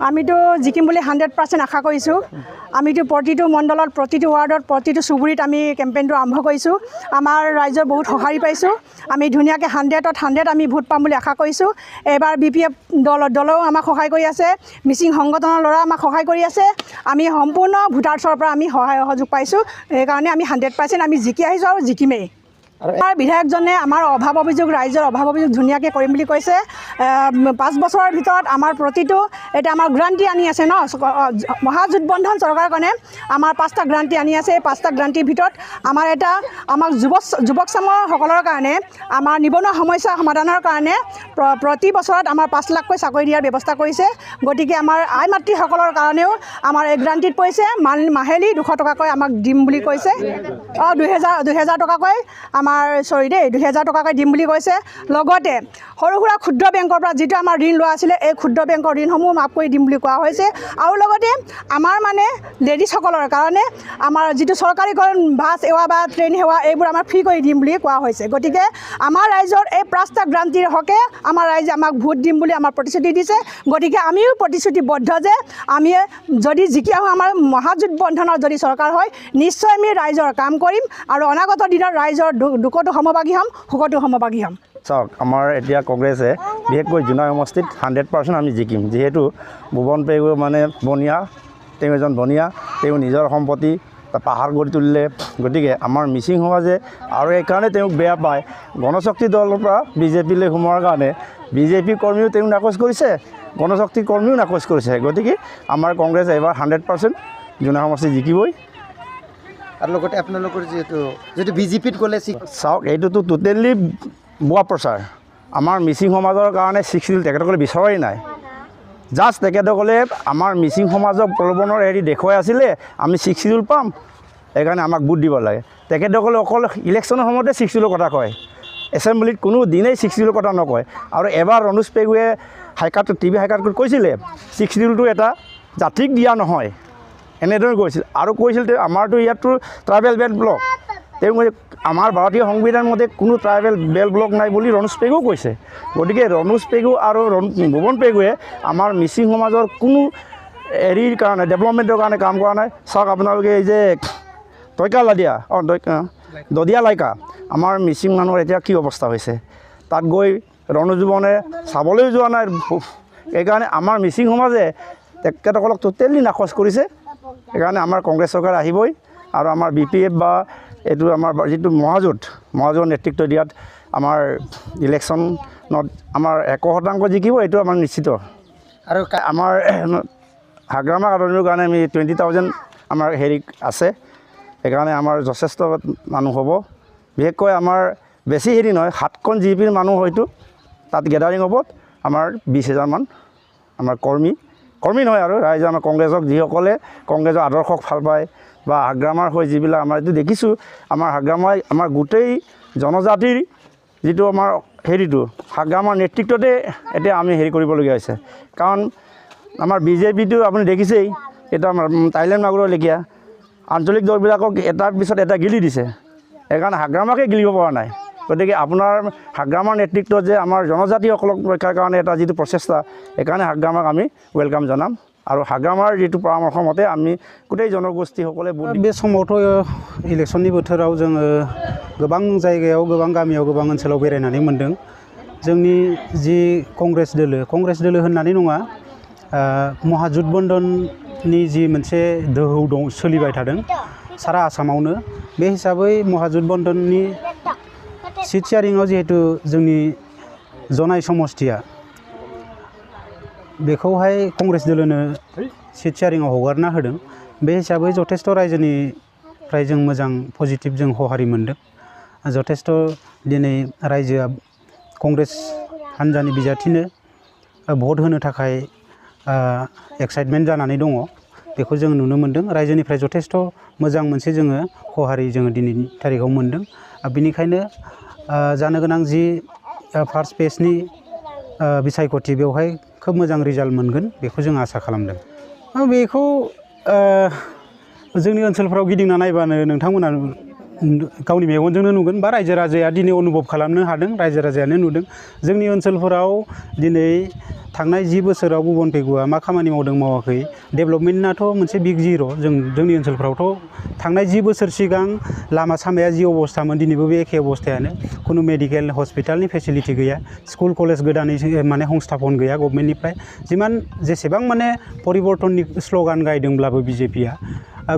আমিতো জিকিম বুলি 100% আশা কৰিছোঁ। আমিতো প্ৰতিটো মণ্ডলত, প্ৰতিটো ৱাৰ্ডত, প্ৰতিটো চুবুৰীত আমি কেম্পেইনটো আৰম্ভ কৰিছোঁ। আমাৰ ৰাইজৰ বহুত সঁহাৰি পাইছোঁ। আমি ধুনীয়াকৈ 100ত 100 আমি ভোট পাম বুলি আশা কৰিছোঁ। এইবাৰ BPF দলেও আমাক সহায় কৰি আছে, মিচিং সংগঠনৰ ল'ৰা আমাক সহায় কৰি আছে। আমি সম্পূৰ্ণ ভোটাৰ্ছৰ পৰা আমি সহায় সহযোগ পাইছোঁ। সেইকাৰণে আমি 100% আমি জিকি আহিছোঁ আৰু জিকিমেই। আমাৰ বিধায়কজনে আমাৰ অভাৱ অভিযোগ, ৰাইজৰ অভাৱ অভিযোগ ধুনীয়াকৈ কৰিম বুলি কৈছে। 5 বছৰৰ ভিতৰত আমাৰ প্ৰতিটো এতিয়া আমাৰ গ্ৰান্টি আনি আছে ন, মহাজোটবন্ধন চৰকাৰৰ কাৰণে আমাৰ 5টা গ্ৰান্টি আনি আছে। এই 5টা গ্ৰান্টিৰ ভিতৰত আমাৰ যুৱক চামসকলৰ কাৰণে আমাৰ নিবনুৱা সমস্যা সমাধানৰ কাৰণে প্ৰতি বছৰত আমাৰ 5 লাখকৈ চাকৰি দিয়াৰ ব্যৱস্থা কৰিছে। গতিকে আমাৰ আই মাতৃসকলৰ কাৰণেও আমাৰ এই গ্ৰান্টিত পৰিছে। মাহিলী 200 টকাকৈ আমাক দিম বুলি কৈছে। 2000 টকাকৈ আমাৰ 2000 টকাকৈ দিম বুলি কৈছে। লগতে সৰু সুৰা ক্ষুদ্ৰ বেংকৰ পৰা যিটো আমাৰ ঋণ লোৱা আছিলে, এই ক্ষুদ্ৰ বেংকৰ ঋণসমূহ মাফ কৰি দিম বুলি কোৱা হৈছে। আৰু লগতে আমাৰ মানে লেডিজসকলৰ কাৰণে আমাৰ যিটো চৰকাৰীকৰণ বাছ সেৱা বা ট্ৰেইন সেৱা এইবোৰ আমাৰ ফ্ৰী কৰি দিম বুলি কোৱা হৈছে। গতিকে আমাৰ ৰাইজৰ এই 5টা গ্ৰান্টিৰ হকে আমাৰ ৰাইজে আমাক ভোট দিম বুলি আমাৰ প্ৰতিশ্ৰুতি দিছে। গতিকে আমিও প্ৰতিশ্ৰুতিবদ্ধ যে আমি যদি জিকি আহোঁ, আমাৰ মহাজোটবন্ধনৰ যদি চৰকাৰ হয়, নিশ্চয় আমি ৰাইজৰ কাম কৰিম আৰু অনাগত দিনত ৰাইজৰ দুখতো সমভাগী হ'ম, সুখতো সমভাগী হ'ম। চাওক, আমাৰ এতিয়া কংগ্ৰেছে বিশেষকৈ জোনাই সমষ্টিত 100% আমি জিকিম। যিহেতু ভুৱন পেগু মানে বনিয়া, তেওঁ এজন বনিয়া, তেওঁ নিজৰ সম্পত্তি পাহাৰ কৰি তুলিলে। গতিকে আমাৰ মিচিং সমাজে আৰু এইকাৰণে তেওঁক বেয়া পায়, গণশক্তি দলৰ পৰা BJPলৈ সোমোৱাৰ কাৰণে BJP কৰ্মীও তেওঁক নাকচ কৰিছে, গণশক্তি কৰ্মীও নাকচ কৰিছে। গতিকে আমাৰ কংগ্ৰেছ এইবাৰ 100% জোনাই সমষ্টি জিকিবই। আৰু লগতে আপোনালোকৰ যিহেতু যদি BJPত গ'লে চাওক, এইটোতো টোটেলি ভুৱা প্ৰচাৰ। আমাৰ মিচিং সমাজৰ কাৰণে 6 শিডিউল তেখেতসকলে বিচৰাই নাই। জাষ্ট তেখেতসকলে আমাৰ মিচিং সমাজক প্ৰলোভনৰ দেখুৱাই আছিলে আমি 6 শিডিউল পাম, সেইকাৰণে আমাক ভোট দিব লাগে। তেখেতসকলে অকল ইলেকশ্যনৰ সময়তে 6 শিডিউলৰ কথা কয়, এছেম্বলিত কোনো দিনেই 6 শিডিউলৰ কথা নকয়। আৰু এবাৰ ৰণোজ পেগুৱে TV হাইকাৰ্টত কৈছিলে 6 শিডিউলটো এটা জাতিক দিয়া নহয়, এনেদৰে কৈছিল। আৰু কৈছিল আমাৰতো ইয়াততো ট্ৰাইবেল বেল্ট ব্লক, তেওঁ আমাৰ ভাৰতীয় সংবিধান মতে কোনো ট্ৰাইবেল বেল্ট ব্লক নাই বুলি ৰণোজ পেগুও কৈছে। গতিকে ৰণোজ পেগু আৰু ভুৱন পেগুৱে আমাৰ মিচিং সমাজৰ কোনো হেৰিৰ কাৰণে, ডেভেলপমেণ্টৰ কাৰণে কাম কৰা নাই। চাওক আপোনালোকে এই যে দদিয়া লাইকা, আমাৰ মিচিং মানুহৰ এতিয়া কি অৱস্থা হৈছে, তাত গৈ ৰণজীৱনে চাবলৈ যোৱা নাই। সেইকাৰণে আমাৰ মিচিং সমাজে তেখেতসকলক টোটেলি নাকচ কৰিছে। সেইকাৰণে আমাৰ কংগ্ৰেছ চৰকাৰ আহিবই। আৰু আমাৰ BPF বা এইটো আমাৰ যিটো মহাজোঁট নেতৃত্ব দিয়াত আমাৰ ইলেকশ্যনত আমাৰ 100% জিকিব, এইটো আমাৰ নিশ্চিত। আৰু আমাৰ হাগ্ৰামা আদৰণিৰ কাৰণে আমি 20,000 আমাৰ হেৰি আছে। সেইকাৰণে আমাৰ যথেষ্ট মানুহ হ'ব। বিশেষকৈ আমাৰ বেছি হেৰি নহয়, 7খন GPৰ মানুহ হয়তো তাত গেডাৰিং হ'ব। আমাৰ 20,000 মান আমাৰ কৰ্মী নহয় আৰু ৰাইজে আমাৰ কংগ্ৰেছক, যিসকলে কংগ্ৰেছৰ আদৰ্শক ভাল পায় বা হাগ্ৰামাৰ হৈ যিবিলাক আমাৰ এইটো দেখিছোঁ, আমাৰ হাগ্ৰামাই আমাৰ গোটেই জনজাতিৰ যিটো আমাৰ হেৰিটো হাগ্ৰামাৰ নেতৃত্বতে এতিয়া আমি হেৰি কৰিবলগীয়া হৈছে। কাৰণ আমাৰ BJPটো আপুনি দেখিছেই, এটা আমাৰ থাইলেণ্ড মাগুৰৰ লেখীয়া আঞ্চলিক দলবিলাকক এটাৰ পিছত এটা গিলি দিছে। সেইকাৰণে হাগ্ৰামাকে গিলিব পৰা নাই। গতিকে আপোনাৰ হাগ্ৰামাৰ নেতৃত্বত যে আমাৰ জনজাতিসকলক ৰক্ষাৰ কাৰণে এটা যিটো প্রচেষ্টা, সেইকাৰণে হাগ্ৰামাক আমি ওয়েলকাম জানাম। আৰু হাগ্ৰামাৰ যিটো পৰামৰ্শ মতে আমি গোটেই জনগোষ্ঠীসকলে बे समावथ' इलेक्शननि बोथोराव जोङो गोबां जायगायाव, गोबां गामियाव, गोबां ओनसोलाव बेरायनानै मोन्दों। जोंनि जि कंग्रेस दोलो होननानै नङा, महाजुटबन्धननि जि मोनसे दोहौ दं सोलिबाय थादों सारा आसामावनो। बे हिसाबै महाजुटबन्धननि सिट शेयारिंआव जिहेतु जोंनि जनाय समष्टिया बेखौहाय कंग्रेस दोलोनो सिट शेयारिंआव हगारना होदों। बे हिसाबै जथेस्थ रायजोनिफ्राय जों मोजां पजिटिभ जों हहारि मोन्दों। जथेस्थ दिनै रायजोआ कंग्रेस हान्जानि बिजाथिनो भट होनो थाखाय एक्साइटमेन्ट जानानै दङ। बेखौ जों नुनो मोन्दों। रायजोनिफ्राय जथेस्थ मोजां मोनसे जोङो हहारि जोङो दिनैनि तारिखाव मोन्दों। बेनिखायनो जानो गोनां जि फार्स्ट फेजनि बिसायख'थि बेवहाय खोब मोजां रिजाल्ट मोनगोन बेखौ जों आसा खालामदों। बेखौ जोंनि ओनसोलफोराव गिदिंना नायबानो नोंथांमोना गावनि मेगनजोंनो नुगोन बा रायजो राजाया दिनै अनुभब खालामनो हादों रायजो राजायानो नुदों जोंनि ओनसोलफोराव दिनै थांनाय 10 बोसोराव भुबन पेगुआ मा खामानि मावदों मावाखै डेभेलपमेन्टआथ' मोनसे बिग जिर' जोंनि ओनसोलफ्रावथ' थांनाय 10 बोसोर सिगां लामा सामाया जि अबस्थामोन दिनैबो बे एखे अबस्थायानो खुनु मेडिकेल हस्पिटालनि फेसिलिटि गैया स्कुल कलेज गोदानै माने संस्थापन गैया गभर्नमेन्टनिफ्राय जेसेबां माने परिबर्तननि स्ल'गान गायदोंब्लाबो बिजेपिआ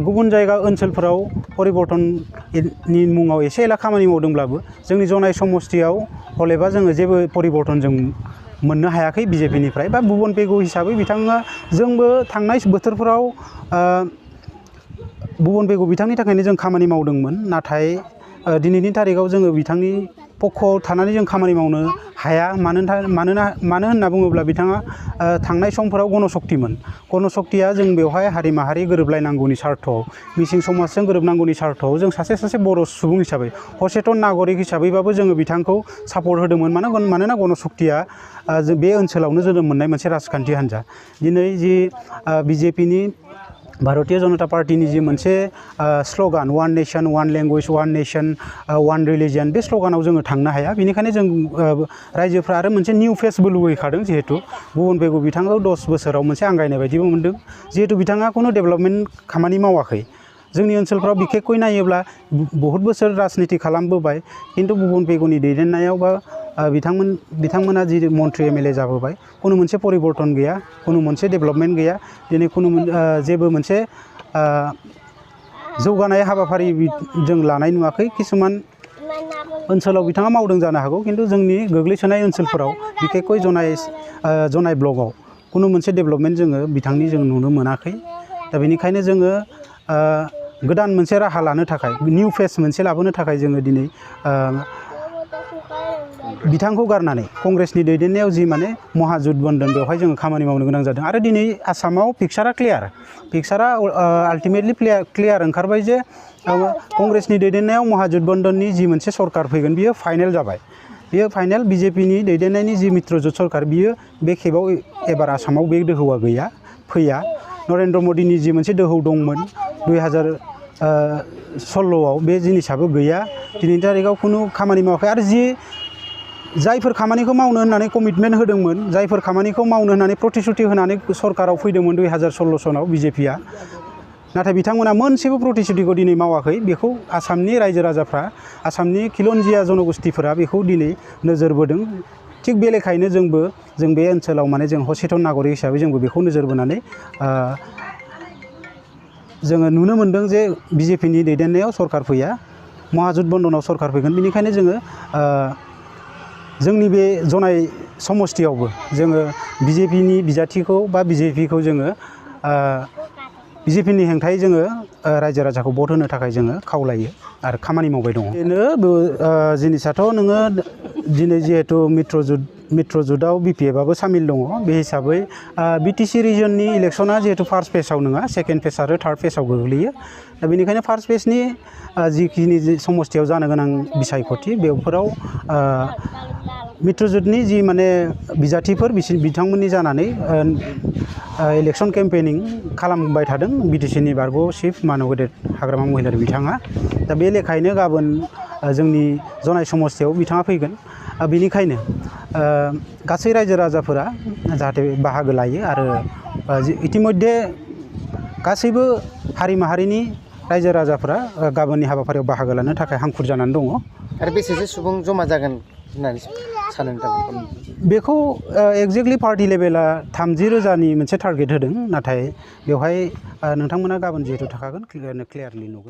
गुबुन जायगा ओनसोलफोराव परिबर्तननि मुङाव एसे एला खामानि मावदोंब्लाबो जोंनि जनाय समस्तियाव हलेबा जोङो जेबो परिबर्तन जों मोननो हायाखै बिजेपिनिफ्राय बा भुबन पेगु हिसाबै बिथाङा जोंबो थांनाय बोथोरफोराव भुबन पेगु बिथांनि थाखायनो जों खामानि मावदोंमोन नाथाय दिनैनि तारिखाव जोङो बिथांनि पक्षआव थानानै जों खामानि मावनो हाया मानो होनना बुङोब्ला बिथाङा थांनाय समफोराव गणशक्तिमोन गणशक्तिया जों बेवहाय हारि माहारि गोरोबलायनांगौनि सार्थआव मिसिं समाजजों गोरोबनांगौनि सार्थआव जों सासे बर' सुबुं हिसाबै सचेतन नागरिक हिसाबैबाबो जोङो बिथांखौ सापर्ट होदोंमोन मानोना गणशक्तिया बे ओनसोलावनो जोनोम मोननाय मोनसे राजखान्थि हान्जा दिनै जि बिजेपिनि भारतीय जनता पार्टीनि जि मोनसे slogan one nation one language one nation one religion बे स्ल'गानाव जोङो थांनो हाया बेनिखायनो जों रायजोफ्रा आरो मोनसे निउ फेसबो लुबैखादों जिहेतु भुबन पेगु बिथांखौ 10 बोसोराव मोनसे आंगायनाय बायदिबो मोन्दों जिहेतु बिथाङा खुनु डेभेलपमेन्ट खामानि मावाखै जोंनि ओनसोलफ्राव बिखेखयै नायोब्ला बहुत बोसोर राजनिति खालामबोबाय खिन्थु भुबन पेगुनि दैदेननायाव बा बिथांमोना जि मन्त्रि एमएलए जाबोबाय खुनु मोनसे परिबर्तन गैया खुनु मोनसे डेभेलपमेन्ट गैया दिनै खुनु जेबो मोनसे जौगानाय हाबाफारि जों लानाय नुवाखै किसुमान ओनसोलाव बिथाङा मावदों जानो हागौ खिन्थु जोंनि गोग्लैसोनाय ओनसोलफोराव बिखेखयै जनाय ब्लकआव खुनु मोनसे डेभेलपमेन्ट जोङो बिथांनि जों नुनो मोनाखै दा बेनिखायनो जोङो गोदान मोनसे राहा लानो थाखाय निउ फेस मोनसे लाबोनो थाखाय जोङो दिनै बिथांखौ गारनानै कंग्रेसनि दैदेननायाव जि माने महाजुथबन्धन बेवहाय जोङो खामानि मावनो गोनां जादों आरो दिनै आसामाव पिक्सारा आल्टिमेटलि क्लियार ओंखारबाय जे कंग्रेसनि दैदेननायाव महाजुथबन्धननि जि मोनसे सरकार फैगोन बियो फाइनेल जाबाय बियो फाइनेल बिजेपिनि दैदेननायनि जि मित्रजुथ सरकार बियो बे खेबाव एबार आसामाव बे दोहौआ फैया नरेन्द्र मदिनि जि मोनसे दोहौ दंमोन 2016आव बे जिनिसाबो गैया दिनैनि तारिखाव खुनु खामानि मावाखै आरो जायफोर खामानिखौ मावनो होननानै कमिटमेन्ट होदोंमोन जायफोर खामानिखौ मावनो होननानै प्रतिश्रुति होनानै सरकाराव फैदोंमोन 2016 सनाव बिजेपिआ नाथाय बिथांमोना मोनसेबो प्रतिश्रुतिखौ दिनै मावाखै बेखौ आसामनि रायजो राजाफ्रा आसामनि खिलन्जिया जनगोष्ठीफोरा बेखौ दिनै नोजोर बोदों थिग बे लेखायैनो जों बे ओनसोलाव माने जों सचेतन नागरिक हिसाबै जोंबो बेखौ नोजोर बोनानै जोङो नुनो मोन्दों जे बिजेपिनि दैदेननायाव सरकार फैया महाजुथबन्धनाव सरकार फैगोन बेनिखायनो जोङो जोंनि बे जनाय समस्तियावबो जोङो बिजेपिनि बिजाथिखौ बा बिजेपिखौ जोङो बिजेपिनि हेंथायै जोङो रायजो राजाखौ भट होनो थाखाय जोङो खावलायो आरो खामानि मावबाय दङ बेनो जिनिसाथ' नोङो दिनै जिहेतु मित्रजुथआव बिपिएफआबो सामिल दङ बे हिसाबै बिटिसि रिजननि इलेक्सना जिहेतु फार्स्ट फेजआव नङा सेकेन्ड फेज आरो थार्ड फेजआव गोग्लैयो दा बेनिखायनो फार्स्ट फेजनि जिखिनि समस्तियाव जानो गोनां बिसायख'थि बेफोराव मित्रजुथनि जि माने बिजाथिफोर बिथांमोननि जानानै इलेक्सन केम्पेनिं खालामबाय थादों बिटिसिनि बारग' चिफ मानगेदेर हाग्रामा महिलारि बिथाङा दा बे लेखायैनो गाबोन जोंनि जनाय समस्तियाव बिथाङा फैगोन बेनिखायनो गासै रायजो राजाफोरा जाहाथे बाहागो लायो आरो इतिमध्ये गासैबो हारि माहारिनि रायजो राजाफोरा गाबोननि हाबाफारियाव बाहागो लानो थाखाय हांखुर जानानै दङ आरो बेसेसो सुबुं जमा जागोन होननानै सानो नोंथां बेखौ एक्जेक्टलि पार्टि लेभेला 30,000नि मोनसे टारगेट होदों नाथाय बेवहाय नोंथांमोना गाबोन जिहेतु थाखागोन क्लियारलि नुगोन